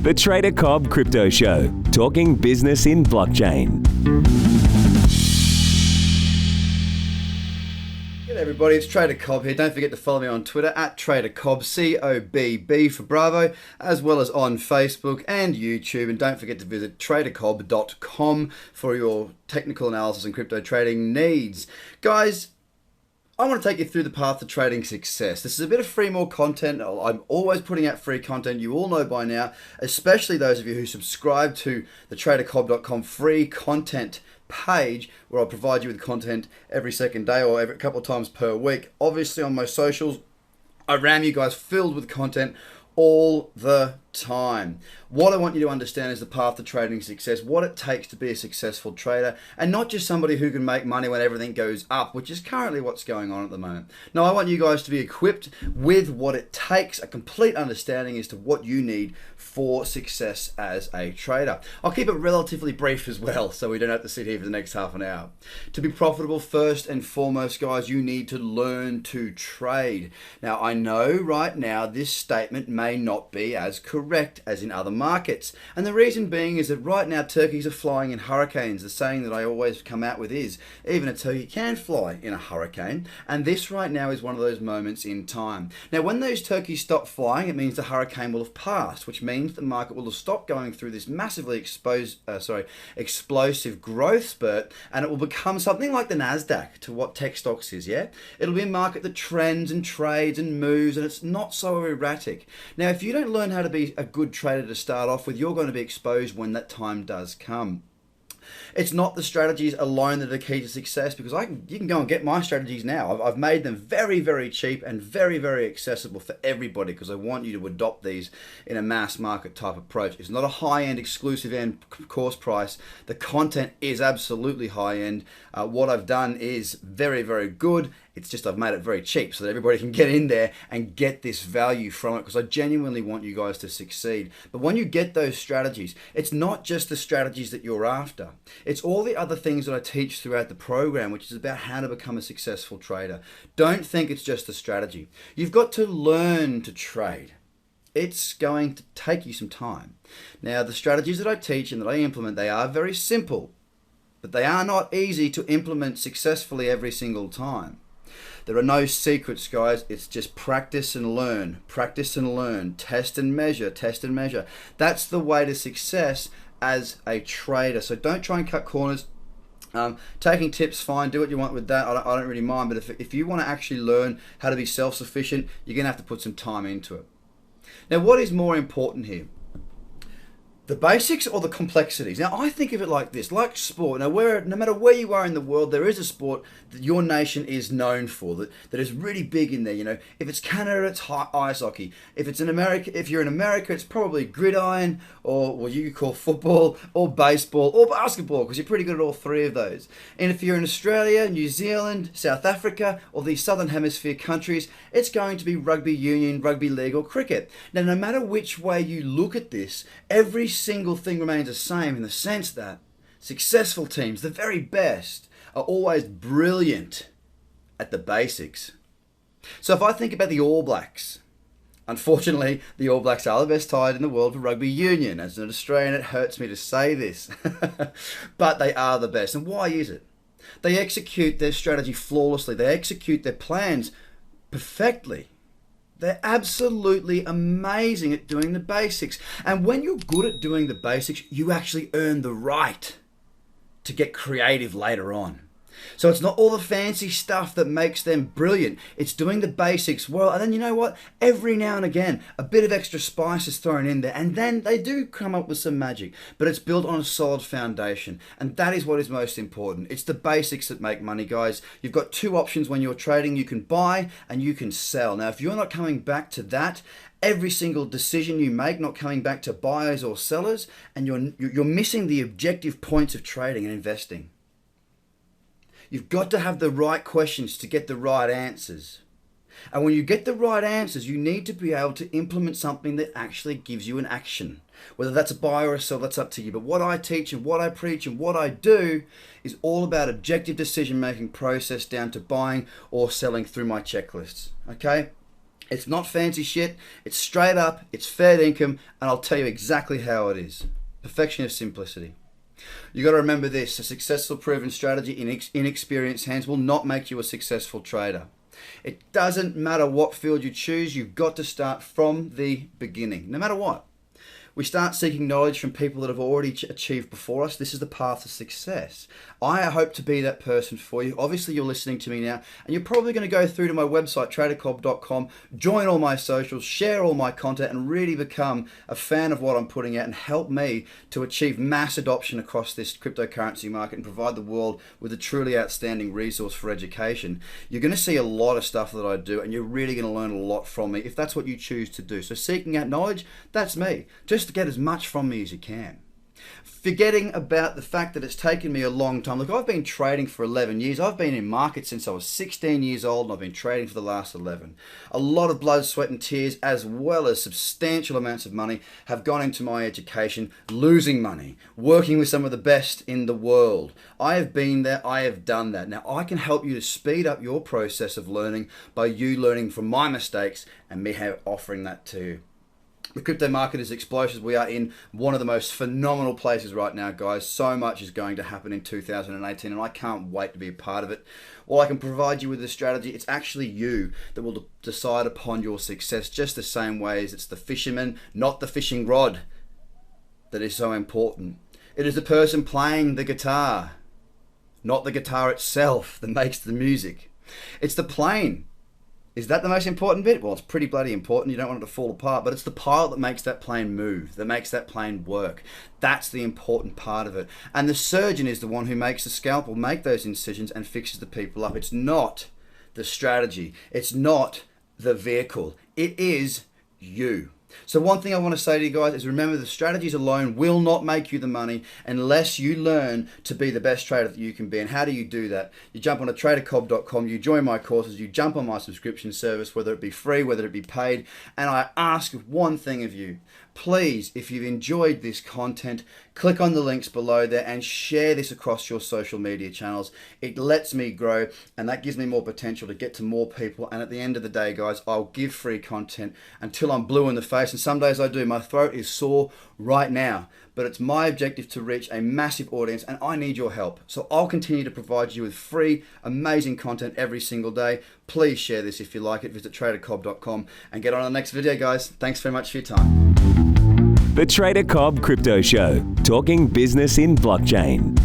The Trader Cobb Crypto Show, talking business in blockchain. G'day everybody, it's Trader Cobb here. Don't forget to follow me on Twitter at Trader Cobb, C-O-B-B for Bravo, as well as on Facebook and YouTube. And don't forget to visit tradercobb.com for your technical analysis and crypto trading needs. Guys, I want to take you through the path to trading success. This is a bit of free more content. I'm always putting out free content. You all know by now, especially those of you who subscribe to the tradercobb.com free content page, where I'll provide you with content every second day or every couple of times per week. Obviously on my socials, I ram you guys filled with content all the time. What I want you to understand is the path to trading success, what it takes to be a successful trader, and not just somebody who can make money when everything goes up, which is currently what's going on at the moment. No, I want you guys to be equipped with what it takes, a complete understanding as to what you need for success as a trader. I'll keep it relatively brief as well, so we don't have to sit here for the next half an hour. To be profitable, first and foremost, guys, you need to learn to trade. Now, I know right now this statement may not be as correct as in other markets, and the reason being is that right now turkeys are flying in hurricanes. The saying that I always come out with is, even a turkey can fly in a hurricane, and this right now is one of those moments in time. Now, when those turkeys stop flying, it means the hurricane will have passed, which means the market will have stopped going through this massively explosive growth spurt, and it will become something like the Nasdaq to what tech stocks is. It'll be a market that trends and trades and moves, and it's not so erratic. Now, if you don't learn how to be a good trader to start off with, you're going to be exposed when that time does come. It's not the strategies alone that are key to success, because you can go and get my strategies now. I've made them very, very cheap and very, very accessible for everybody, because I want you to adopt these in a mass market type approach. It's not a high-end, exclusive end course price. The content is absolutely high-end. What I've done is very, very good. It's just I've made it very cheap so that everybody can get in there and get this value from it, because I genuinely want you guys to succeed. But when you get those strategies, it's not just the strategies that you're after. It's all the other things that I teach throughout the program, which is about how to become a successful trader. Don't think it's just a strategy. You've got to learn to trade. It's going to take you some time. Now, the strategies that I teach and that I implement, they are very simple, but they are not easy to implement successfully every single time. There are no secrets, guys. It's just practice and learn, test and measure, test and measure. That's the way to success as a trader. So don't try and cut corners. Taking tips, fine, do what you want with that. I don't really mind. But if you want to actually learn how to be self-sufficient, you're going to have to put some time into it. Now, what is more important here? The basics or the complexities? Now, I think of it like this, like sport. Now, no matter where you are in the world, there is a sport that your nation is known for, that is really big in there. You know, if it's Canada, it's ice hockey. If it's in America, if you're in America, it's probably gridiron, or what you call football, or baseball, or basketball, because you're pretty good at all three of those. And if you're in Australia, New Zealand, South Africa, or these Southern Hemisphere countries, it's going to be rugby union, rugby league, or cricket. Now, no matter which way you look at this, every single thing remains the same, in the sense that successful teams, the very best, are always brilliant at the basics. So if I think about the All Blacks, unfortunately, the All Blacks are the best side in the world for rugby union. As an Australian, it hurts me to say this, but they are the best. And why is it? They execute their strategy flawlessly. They execute their plans perfectly. They're absolutely amazing at doing the basics. And when you're good at doing the basics, you actually earn the right to get creative later on. So it's not all the fancy stuff that makes them brilliant. It's doing the basics well. And then you know what? Every now and again, a bit of extra spice is thrown in there. And then they do come up with some magic. But it's built on a solid foundation. And that is what is most important. It's the basics that make money, guys. You've got two options when you're trading. You can buy and you can sell. Now, if you're not coming back to that, every single decision you make, not coming back to buyers or sellers, and you're missing the objective points of trading and investing. You've got to have the right questions to get the right answers. And when you get the right answers, you need to be able to implement something that actually gives you an action. Whether that's a buy or a sell, that's up to you. But what I teach and what I preach and what I do is all about objective decision-making process down to buying or selling through my checklists. Okay? It's not fancy shit. It's straight up. It's fair income. And I'll tell you exactly how it is. Perfection of simplicity. You got to remember this. A successful proven strategy in inexperienced hands will not make you a successful trader. It doesn't matter what field you choose. You've got to start from the beginning, no matter what. We start seeking knowledge from people that have already achieved before us. This is the path to success. I hope to be that person for you. Obviously, you're listening to me now, and you're probably going to go through to my website, tradercobb.com, join all my socials, share all my content, and really become a fan of what I'm putting out and help me to achieve mass adoption across this cryptocurrency market and provide the world with a truly outstanding resource for education. You're going to see a lot of stuff that I do, and you're really going to learn a lot from me if that's what you choose to do. So seeking out knowledge, that's me. Just to get as much from me as you can. Forgetting about the fact that it's taken me a long time. Look, I've been trading for 11 years. I've been in markets since I was 16 years old, and I've been trading for the last 11. A lot of blood, sweat, and tears, as well as substantial amounts of money, have gone into my education, losing money, working with some of the best in the world. I have been there. I have done that. Now, I can help you to speed up your process of learning by you learning from my mistakes and me offering that to you. The crypto market is explosive. We are in one of the most phenomenal places right now, guys. So much is going to happen in 2018, and I can't wait to be a part of it. While I can provide you with a strategy, it's actually you that will decide upon your success, just the same way as it's the fisherman, not the fishing rod, that is so important. It is the person playing the guitar, not the guitar itself, that makes the music. It's the plane. Is that the most important bit? Well, it's pretty bloody important. You don't want it to fall apart, but it's the pilot that makes that plane move, that makes that plane work. That's the important part of it. And the surgeon is the one who makes the scalpel make those incisions and fixes the people up. It's not the strategy. It's not the vehicle. It is you. So one thing I want to say to you guys is remember, the strategies alone will not make you the money unless you learn to be the best trader that you can be. And how do you do that? You jump on tradercobb.com, you join my courses, you jump on my subscription service, whether it be free, whether it be paid. And I ask one thing of you. Please, if you've enjoyed this content, click on the links below there and share this across your social media channels. It lets me grow, and that gives me more potential to get to more people. And at the end of the day, guys, I'll give free content until I'm blue in the face. And some days I do. My throat is sore right now, but it's my objective to reach a massive audience, and I need your help. So I'll continue to provide you with free, amazing content every single day. Please share this if you like it. Visit tradercobb.com and get on to the next video, guys. Thanks very much for your time. The Trader Cobb Crypto Show, talking business in blockchain.